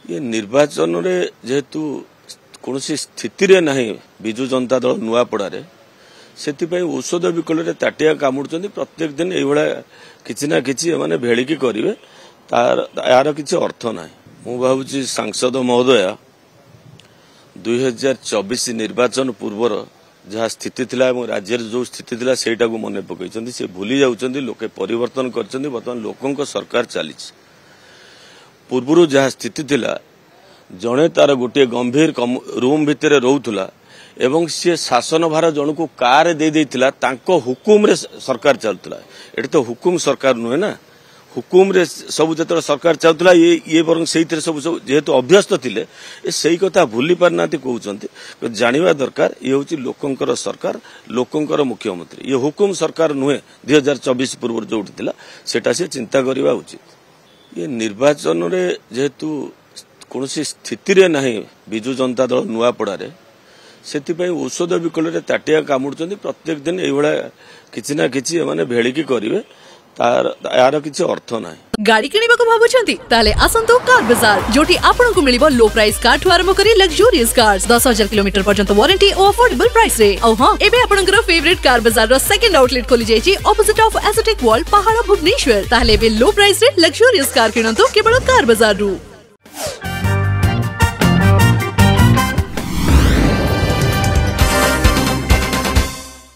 ये निर्वाचन रे जेहेतु कौन स्थिति रे नहीं विजु जनता दल नुआपड़े से औषध विकल ताटिया कामुड़ प्रत्येक दिन ये किसी ना कि मैंने भेड़िकी करेंगे यार किसी अर्थ ना मु भावुँ सांसद महोदय 2024 निर्वाचन पूर्वर जहाँ स्थिति थिला राज्य जो स्थिति थिला सेटा को मन पकई से भूली जाउछंती लोके परिवर्तन करछंती वर्तमान लोकंक सरकार चली पूर्व जहाँ स्थिति थिला जड़े तार गोटे गंभीर रूम भितर रोला एवं सी शासन भार जन को कार दे देथिला तांको हुकुम रे सरकार चलुला एटा तो हुकुम सरकार नुहे ना हुकुम रे सब जो सरकार चाहूला ये बर से सब जेहेतु अभ्यस्त थिले सही कथा भूली पारना कहते जानिबा दरकार ये हूँ लोकंकर सरकार लोकंकर मुख्यमंत्री ये हुकुम सरकार नुहे 2024 पूर्व जो सेटा से चिंता करवा उचित ये निर्वाचन रे जेहेतु कौन स्थिति रे नहीं विजु जनता दल नुआपड़े से औषध विकल ताटिया कामुड़ प्रत्येक दिन ये किसी ना कि मैंने भेड़िकी करेंगे यार किसी अर्थ ना गाड़ी किनिबा को भाबुछंती ताले आसंतो कार बाजार जोटी आपन को मिलिबो लो प्राइस कार ठु आरंभ करी लग्जरियस कार्स 10,000 किलोमीटर पर्यंत वारंटी और अफोर्डेबल प्राइस रे औ हां एबे आपनकर फेवरेट कार बाजार रो सेकंड आउटलेट खोली जायछि ऑपोजिट ऑफ एसोटेक वॉल पहाड़ भुवनेश्वर ताले बे लो प्राइस रे लग्जरियस कार किनंतो केवल कार बाजार रु।